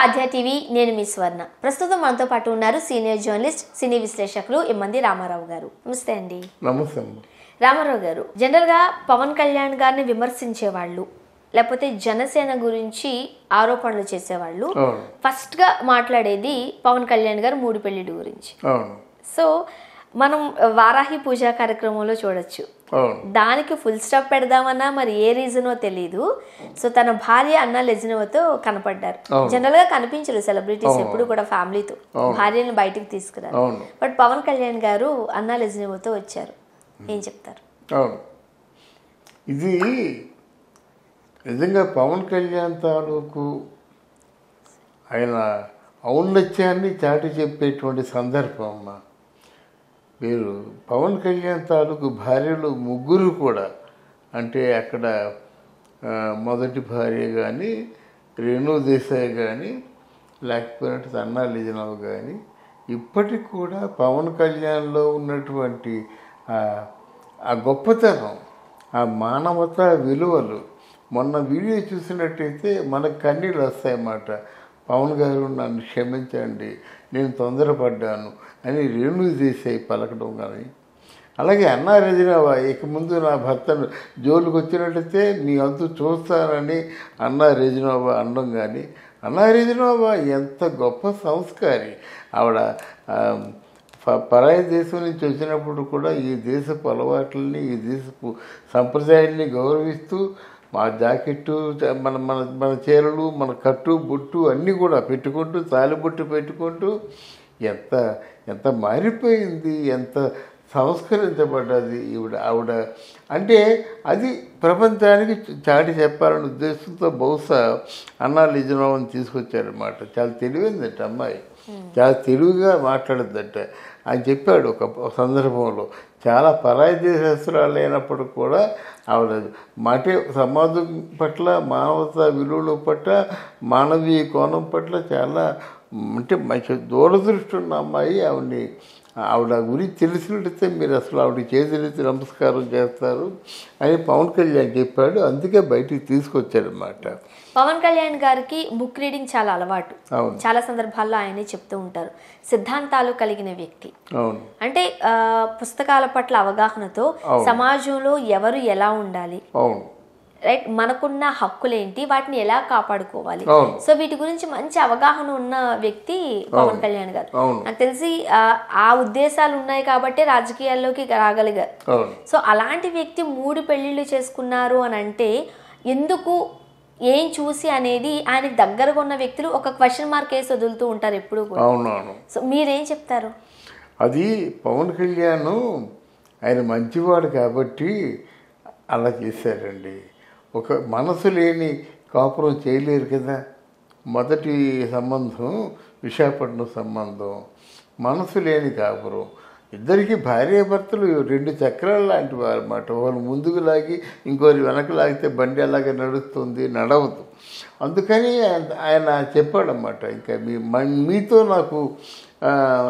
ఆధ్యా TV నేను మీ స్వర్ణ. ప్రస్తుతం మనతో పాటు ఉన్నారు సీనియర్ జర్నలిస్ట్ సినీ విశ్లేషకులు ఎమ్మంది రామారావు గారు. నమస్తే అండి. నమస్తే. రామారావు గారు, జనరల్గా పవన్ కళ్యాణ్ గారిని విమర్శించేవాళ్ళు లేకపోతే జనసేన గురించి ఆరోపణలు చేసేవాళ్ళు ఫస్ట్గా మాట్లాడేది పవన్ కళ్యాణ్ గారు మూడు పెళ్లిళ్ళ గురించి. సో మనం వారాహి పూజా కార్యక్రమంలో చూడొచ్చు. దానికి ఫుల్ స్టాప్ పెడదామన్నా మరి ఏ రీజనో తెలీదు. సో తన భార్య అన్నా లెజినోతో కనపడ్డారు. జనరల్ గా కనిపించరు సెలబ్రిటీస్ ఎప్పుడు కూడా ఫ్యామిలీతో భార్యను బయటికి తీసుకురారు. బట్ పవన్ కళ్యాణ్ గారు అన్నా లెజినోతో వచ్చారు. ఏం చెప్తారు? ఇది నిజంగా పవన్ కళ్యాణ్ తాలూకు ఆయన ఔన్నత్యాన్ని చాటి చెప్పేటువంటి సందర్భం అమ్మా. మీరు పవన్ కళ్యాణ్ తాలూకు భార్యలు ముగ్గురు కూడా, అంటే అక్కడ మొదటి భార్య కానీ రేణు దేశాయ్ కానీ లేకపోయినట్టు అన్నా లెజినవ్ కానీ ఇప్పటికి కూడా పవన్ కళ్యాణ్లో ఉన్నటువంటి ఆ గొప్పతనం, ఆ మానవతా విలువలు, మొన్న వీడియో చూసినట్టయితే మనకు కన్నీళ్ళు వస్తాయన్నమాట. పవన్ గారు నన్ను క్షమించండి, నేను తొందరపడ్డాను అని రేణు దేశాయ్ పలకడం కానీ, అలాగే అన్నా లెజినవ్ ఇక ముందు నా భర్తను జోలికి వచ్చినట్టయితే నీ అంతు చూస్తానని అన్నా లెజినవ్ అనడం కానీ, అన్నా లెజినవ్ ఎంత గొప్ప సంస్కారి. ఆవిడ పరాయి దేశం నుంచి వచ్చినప్పుడు కూడా ఈ దేశపు అలవాట్లని, ఈ దేశపు సంప్రదాయాన్ని గౌరవిస్తూ మా జాకెట్టు, మన మన మన చీరలు, మన కట్టు బొట్టు అన్నీ కూడా పెట్టుకుంటూ, తాలిబొట్టు పెట్టుకుంటూ ఎంత ఎంత మారిపోయింది, ఎంత సంస్కరించబడ్డది ఆవిడ. అంటే అది ప్రపంచానికి చాటి చెప్పాలనే ఉద్దేశంతో బహుశా అన్నా లెజినవ్ని తీసుకొచ్చారనమాట. చాలా తెలివైందట అమ్మాయి, చాలా తెలివిగా మాట్లాడద్దట. ఆయన చెప్పాడు ఒక సందర్భంలో, చాలా పరాయి దేశస్తురాలు అయినప్పుడు కూడా ఆవిడ మాటే సమాజం పట్ల, మానవతా విలువల పట్ల, మానవీయ కోణం పట్ల చాలా అంటే మంచి దూరదృష్టి ఉన్న అమ్మాయి. ఆవిడ గురించి తెలిసినట్టయితే మీరు అసలు ఆవిడ చేతులెత్తి నమస్కారం చేస్తారు అని పవన్ కళ్యాణ్ చెప్పాడు. అందుకే బయటికి తీసుకొచ్చాడనమాట. పవన్ కళ్యాణ్ గారికి బుక్ రీడింగ్ చాలా అలవాటు. చాలా సందర్భాల్లో ఆయనే చెప్తూ ఉంటారు. సిద్ధాంతాలు కలిగిన వ్యక్తి. అంటే పుస్తకాల పట్ల అవగాహనతో సమాజంలో ఎవరు ఎలా ఉండాలి, రైట్, మనకున్న హక్కులేంటి, వాటిని ఎలా కాపాడుకోవాలి, సో వీటి గురించి మంచి అవగాహన ఉన్న వ్యక్తి పవన్ కళ్యాణ్ గారు. నాకు తెలిసి ఆ ఉద్దేశాలు ఉన్నాయి కాబట్టి రాజకీయాల్లోకి రాగలిగారు. సో అలాంటి వ్యక్తి మూడు పెళ్లిళ్ళు చేసుకున్నారు అని అంటే ఎందుకు, ఏం చూసి అనేది ఆయనకి దగ్గరగా ఉన్న వ్యక్తులు ఒక క్వశ్చన్ మార్క్ వేసి వదులుతూ ఉంటారు ఎప్పుడు కూడా. సో మీరేం చెప్తారు? అది పవన్ కళ్యాణ్ ఆయన మంచివాడు కాబట్టి అలా చేశారండి. ఒక మనసు లేని కాపురం చేయలేరు కదా. మొదటి సంబంధం విశాఖపట్నం సంబంధం, మనసు లేని కాపురం. ఇద్దరికి భార్యాభర్తలు రెండు చక్రాలు లాంటి వారు అన్నమాట. వాళ్ళు ముందుకు లాగి ఇంకోరి వెనక లాగితే బండి అలాగే నడుస్తుంది, నడవదు. అందుకని ఆయన చెప్పాడన్నమాట, ఇంకా మీతో నాకు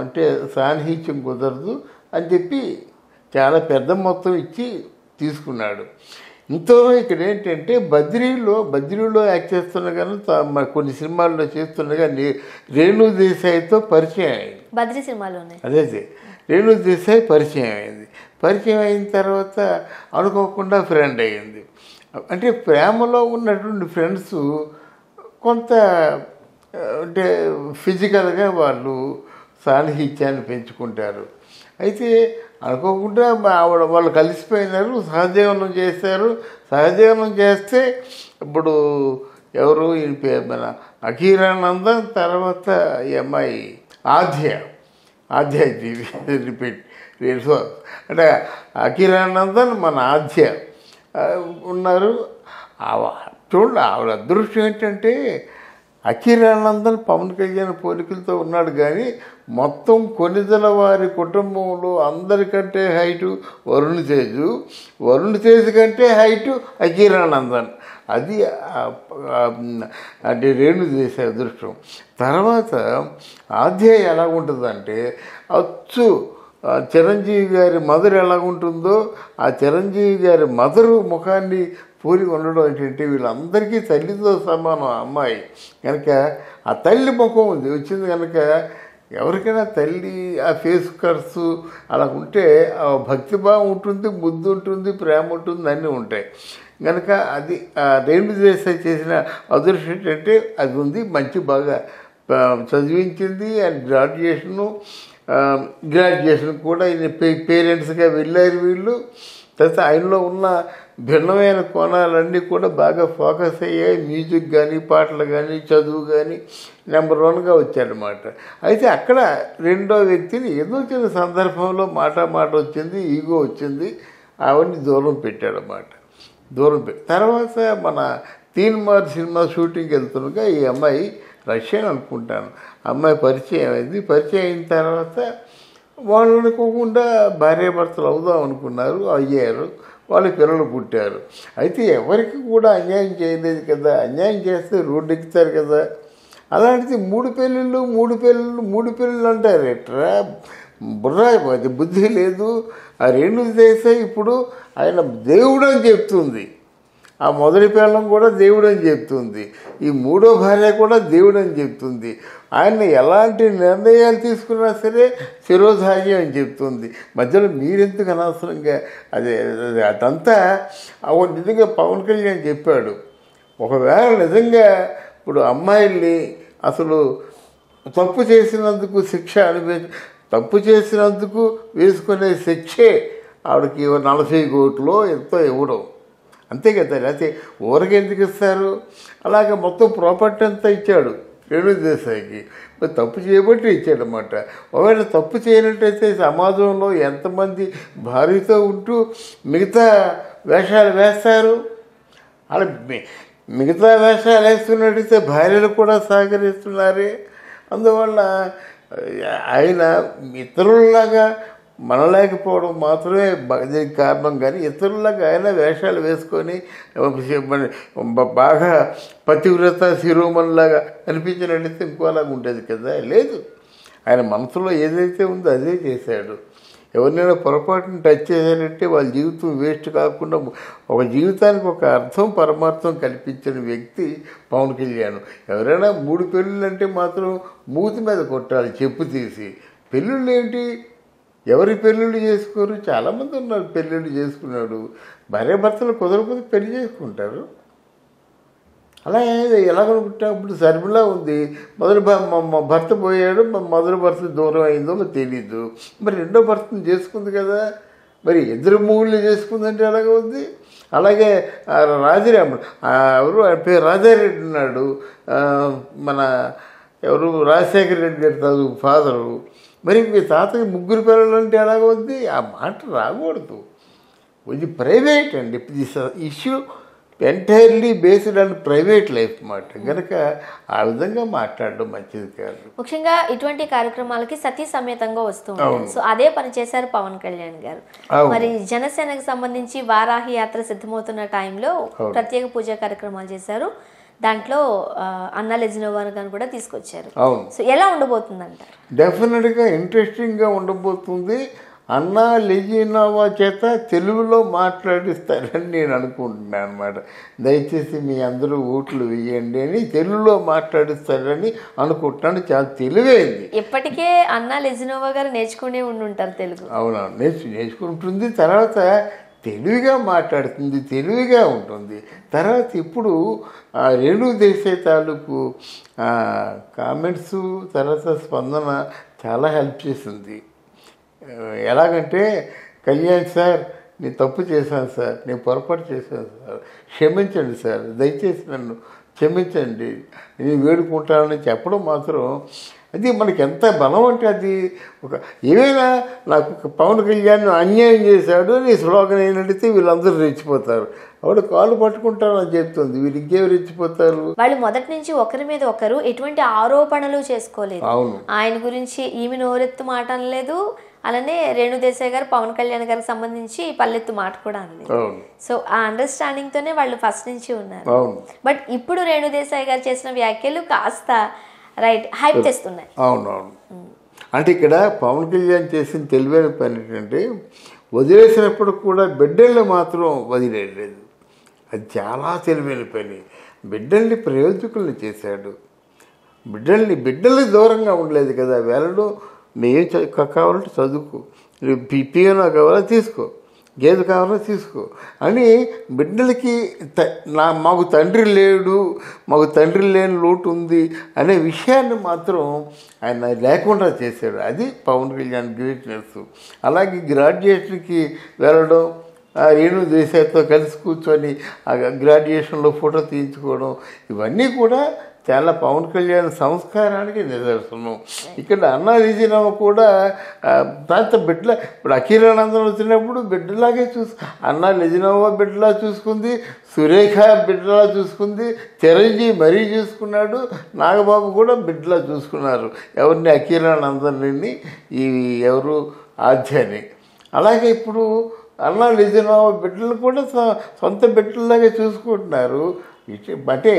అంటే సాన్నిహిత్యం కుదరదు అని చెప్పి చాలా పెద్ద మొత్తం ఇచ్చి తీసుకున్నాడు. ఇంతో ఇక్కడ ఏంటంటే బద్రీలో యాక్ట్ చేస్తుండగా, కొన్ని సినిమాల్లో చేస్తుండగా రేణు దేశాయ్తో పరిచయం అయింది. బద్రీ సినిమాలోనే అదే రేణు దేశాయ్ పరిచయం అయింది. పరిచయం అయిన తర్వాత అనుకోకుండా ఫ్రెండ్ అయ్యింది. అంటే ప్రేమలో ఉన్నటువంటి ఫ్రెండ్స్ కొంత అంటే ఫిజికల్గా వాళ్ళు సాన్నిహిత్యాన్ని పెంచుకుంటారు. అయితే అనుకోకుండా వాళ్ళు కలిసిపోయినారు, సహజీవనం చేశారు. సహజీవనం చేస్తే ఇప్పుడు ఎవరు ఈయన పేరు మన అఖీరానందన్, తర్వాత ఈ అమ్మాయి ఆధ్య రిపీట్ అంటే అఖీరానందన్ మన ఆధ్య ఉన్నారు. చూడండి, ఆవిడ అదృష్టం ఏంటంటే అఖీరానందన్ పవన్ కళ్యాణ్ పోలికలతో ఉన్నాడు, కానీ మొత్తం కొనిదల వారి కుటుంబంలో అందరికంటే హైటు వరుణ్ తేజ్ కంటే హైటు అఖీరానందన్. అది అంటే రేణు చేసే అదృష్టం. తర్వాత ఆధ్యాయ ఎలా ఉంటుందంటే అచ్చు చిరంజీవి గారి మదర్ ఎలా ఉంటుందో ఆ చిరంజీవి గారి మదరు ముఖాన్ని పూరి ఉండడం ఏంటంటే వీళ్ళందరికీ తల్లితో సమానం ఆ అమ్మాయి కనుక ఆ తల్లి ముఖం ఉంది వచ్చింది కనుక ఎవరికైనా తల్లి ఆ ఫేస్ కట్స్ అలా ఉంటే ఆ భక్తిభావం ఉంటుంది, బుద్ధి ఉంటుంది, ప్రేమ ఉంటుంది, అన్నీ ఉంటాయి కనుక అది రేణు దేశాయ్ చేసిన అదృష్టం ఏంటంటే అది ఉంది. మంచి బాగా చదివించింది అండ్ గ్రాడ్యుయేషన్ కూడా పేరెంట్స్గా వెళ్ళారు వీళ్ళు. తర్వాత ఆయనలో ఉన్న భిన్నమైన కోణాలన్నీ కూడా బాగా ఫోకస్ అయ్యాయి. మ్యూజిక్ కానీ, పాటలు కానీ, చదువు కానీ నెంబర్ 1గా వచ్చాడనమాట. అయితే అక్కడ రెండో వ్యక్తిని ఏదో చిన్న సందర్భంలో మాట వచ్చింది, ఈగో వచ్చింది, అవన్నీ దూరం పెట్టాడనమాట. తర్వాత మన తీన్మార్ సినిమా షూటింగ్కి వెళ్తుండగా ఈ అమ్మాయి రష్యన్ అనుకుంటాను అమ్మాయి పరిచయం అయింది. పరిచయం అయిన తర్వాత వాళ్ళు అనుకోకుండా భార్యాభర్తలు అవుదాం అనుకున్నారు, అయ్యారు, వాళ్ళ పిల్లలు పుట్టారు. అయితే ఎవరికి కూడా అన్యాయం చేయలేదు కదా, అన్యాయం చేస్తే రోడ్డు ఎక్కుతారు కదా. అలాంటిది మూడు పెళ్ళిళ్ళు అంటారు ఎట్రా బుర్ర బుద్ధి లేదు. ఆ రేణు దేశాయ్ ఇప్పుడు ఆయన దేవుడు అని చెప్తుంది, ఆ మొదటి పిల్లం కూడా దేవుడు అని చెప్తుంది, ఈ మూడో భార్య కూడా దేవుడు అని చెప్తుంది. ఆయన ఎలాంటి నిర్ణయాలు తీసుకున్నా సరే శిరోధార్యం అని చెప్తుంది. మధ్యలో మీరెందుకు అనవసరంగా అదంతా నిజంగా పవన్ కళ్యాణ్ చెప్పాడు. ఒకవేళ నిజంగా ఇప్పుడు అమ్మాయిల్ని అసలు తప్పు చేసినందుకు తప్పు చేసినందుకు వేసుకునే శిక్షే ఆవిడకి 40 కోట్లు ఎంతో ఇవ్వడం, అంతే కదా. లేకపోతే ఊరికి ఎందుకు ఇస్తారు? అలాగే మొత్తం ప్రాపర్టీ అంతా ఇచ్చాడు రేణు దేశాయ్కి. తప్పు చేయబట్టి ఇచ్చాడనమాట. ఒకవేళ తప్పు చేయనట్టయితే సమాజంలో ఎంతమంది భార్యతో ఉంటూ మిగతా వేషాలు వేస్తారు? అలా మిగతా వేషాలు వేస్తున్నట్టయితే భార్యలు కూడా సహకరిస్తున్నారే. అందువల్ల ఆయన ఇతరుల్లాగా మనలేకపోవడం మాత్రమే దీనికి కారణం. కానీ ఇతరులాగా ఆయన వేషాలు వేసుకొని బాగా పతివ్రత శిరోమణిలాగా అనిపించినట్టయితే ఇంకోలాగా ఉండేది కదా. లేదు, ఆయన మనసులో ఏదైతే ఉందో అదే చేశాడు. ఎవరినైనా పొరపాటును టచ్ చేశారంటే వాళ్ళ జీవితం వేస్ట్ కాకుండా ఒక జీవితానికి ఒక అర్థం పరమార్థం కల్పించిన వ్యక్తి పవన్ కళ్యాణ్. ఎవరైనా 3 పెళ్ళిళ్ళు అంటే మాత్రం మూతి మీద కొట్టాలి చెప్పు తీసి. పెళ్ళిళ్ళు ఏంటి, ఎవరి పెళ్ళిళ్ళు చేసుకోరు? చాలామంది ఉన్నారు పెళ్ళిళ్ళు చేసుకున్నాడు. భార్యాభర్తలు కుదరకపోతే పెళ్లి చేసుకుంటారు. అలా ఎలాగనుకుంటా ఇప్పుడు శర్మిలా ఉంది, భర్త పోయాడు, మొదటి భర్త దూరం అయిందో మరి తెలీదు, మరి రెండో భర్తను చేసుకుంది కదా, మరి 2 మూగుళ్ళు చేసుకుందంటే ఎలాగ ఉంది. అలాగే రాజారాముడు ఎవరు పేరు రాజారెడ్డి ఉన్నాడు, మన ఎవరు రాజశేఖర రెడ్డి గారి ఫాదరు, మరి మీ తాతకి 3 పిల్లలు అంటే ఎలాగ ఉంది? ఆ మాట రాకూడదు. ఇది ప్రైవేట్ అండి, this issue entirely based on private life మాట. కనుక ఆ విధంగా మాట్లాడడం మంచిది కాదు. ముఖ్యంగా ఇటువంటి కార్యక్రమాలకి సతీ సమేతంగా వస్తూ ఉంటారు. సో అదే పని చేశారు పవన్ కళ్యాణ్ గారు. మరి జనసేనకు సంబంధించి వారాహి యాత్ర సిద్ధమవుతున్న టైంలో ప్రత్యేక పూజా కార్యక్రమాలు చేశారు. దాంట్లో అన్నా లెజినోవా గారు కూడా తీసుకొచ్చారు. సో ఎలా ఉండబోతుంది అంటారు? డెఫినెట్గా ఇంట్రెస్టింగ్గా ఉండబోతుంది. అన్నా లెజినోవా చేత తెలుగులో మాట్లాడిస్తారని నేను అనుకుంటున్నాను అనమాట. దయచేసి మీ అందరూ ఓట్లు వేయండి అని తెలుగులో మాట్లాడిస్తారని అనుకుంటున్నాను. చాలా తెలివైంది. ఇప్పటికే అన్నా లెజినోవా గారు నేర్చుకునే ఉండుంటారు తెలుగు. అవునవును, నేర్చుకుంటుంది. తర్వాత తెలివిగా మాట్లాడుతుంది, తెలివిగా ఉంటుంది. తర్వాత ఇప్పుడు రేణు దేశాయ్ తాలూకు కామెంట్స్, తర్వాత స్పందన చాలా హెల్ప్ చేసింది. ఎలాగంటే, కళ్యాణ్ సార్ నేను తప్పు చేశాను సార్, నేను పొరపాటు చేశాను సార్, క్షమించండి సార్, దయచేసి నన్ను క్షమించండి, నేను వేడుకుంటానని చెప్పడం మాత్రం అది మనకి ఎంత బలం అంటే, అది ఒక ఏమైనా నాకు పవన్ కళ్యాణ్ అన్యాయం చేశాడు అని స్లోగన్ అయినట్టయితే వీళ్ళందరూ రెచ్చిపోతారు. ఆవిడ కాళ్ళు పట్టుకుంటారు అని చెప్తుంది, వీళ్ళు ఇంకేమి రెచ్చిపోతారు? వాళ్ళు మొదటి నుంచి ఒకరి మీద ఒకరు ఎటువంటి ఆరోపణలు చేసుకోలేదు. అవును, ఆయన గురించి ఈమె నోరెత్తు మాట అనలేదు, అలానే రేణు దేశాయ్ గారు పవన్ కళ్యాణ్ గారికి సంబంధించి పల్లెత్తు మాట కూడా అనలేదు. సో ఆ అండర్స్టాండింగ్ తోనే వాళ్ళు ఫస్ట్ నుంచి ఉన్నారు. బట్ ఇప్పుడు రేణు దేశాయ్ గారు చేసిన వ్యాఖ్యలు కాస్త హైప్ తెస్తున్నాయి. అవునవును, అంటే ఇక్కడ పవన్ కళ్యాణ్ చేసిన తెలివైన పని ఏంటంటే వదిలేసినప్పుడు కూడా బిడ్డల్ని మాత్రం వదిలేయలేదు. అది చాలా తెలివైన పని. బిడ్డల్ని ప్రయోజకుల్ని చేశాడు. బిడ్డల్ని దూరంగా ఉండలేదు కదా. వెళ్ళడం నేను కావాలంటే చదువుకో, పియోనా కావాలా తీసుకో, గేదె కావాలా తీసుకో అని బిడ్డలకి మాకు తండ్రి లేడు, మాకు తండ్రి లేని లోటు ఉంది అనే విషయాన్ని మాత్రం ఆయన లేకుండా చేశాడు. అది పవన్ కళ్యాణ్ గ్రేట్నెస్. అలాగే గ్రాడ్యుయేషన్కి వెళ్ళడం, రేణు దేశాయ్తో కలిసి కూర్చొని ఆ గ్రాడ్యుయేషన్లో ఫోటో తీయించుకోవడం, ఇవన్నీ కూడా చాలా పవన్ కళ్యాణ్ సంస్కారానికి నిదర్శనం. ఇక్కడ అన్నా నిజరామ కూడా దాంతో బిడ్డల, ఇప్పుడు అఖిలానందన్ వచ్చినప్పుడు బిడ్డలాగే అన్నా నిజరామ బిడ్డలా చూసుకుంది, సురేఖ బిడ్డలా చూసుకుంది, చిరంజీవి మరీ చూసుకున్నాడు, నాగబాబు కూడా బిడ్డలా చూసుకున్నారు. ఎవరిని? అఖిలానందన్ని, ఈ ఎవరు ఆధ్యాన్ని. అలాగే ఇప్పుడు అన్నా నిజరామ బిడ్డలు కూడా సొంత బిడ్డలాగే చూసుకుంటున్నారు. అంటే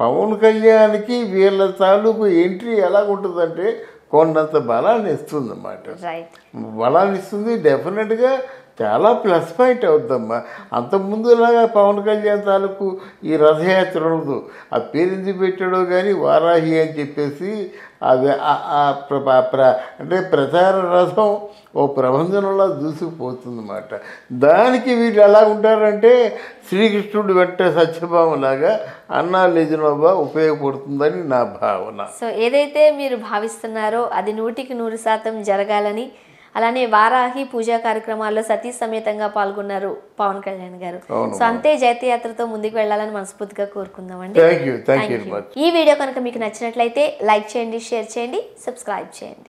పవన్ కళ్యాణ్కి వీళ్ళ తాలూకు ఎంట్రీ ఎలాగుంటుందంటే కొండంత బలాన్ని ఇస్తుంది అన్నమాట. బలాన్ని ఇస్తుంది. డెఫినెట్గా చాలా ప్లస్ పాయింట్ అవుద్దమ్మా. అంతకుముందులాగా పవన్ కళ్యాణ్ తాలూకు ఈ రథయాత్ర ఉండదు. ఆ పేరు ఎందుకు పెట్టాడో కానీ వారాహి అని చెప్పేసి అంటే ప్రచార రథం ఓ ప్రబంధంలో దూసుకుపోతుందన్నమాట. దానికి వీళ్ళు ఎలా ఉంటారంటే శ్రీకృష్ణుడు వెంట సత్యభామలాగా అన్నా నిజనోబా ఉపయోగపడుతుందని నా భావన. సో ఏదైతే మీరు భావిస్తున్నారో అది 100% జరగాలని, అలానే వారాహి పూజా కార్యక్రమాల్లో సతీ సమేతంగా పాల్గొన్నారు పవన్ కళ్యాణ్ గారు. సో అంతే జైత్రయాత్రతో ముందుకు వెళ్ళాలని మనస్ఫూర్తిగా కోరుకుందామండి. Thank you. ఈ వీడియో కనుక మీకు నచ్చినట్లయితే లైక్ చేయండి, షేర్ చేయండి, సబ్స్క్రైబ్ చేయండి.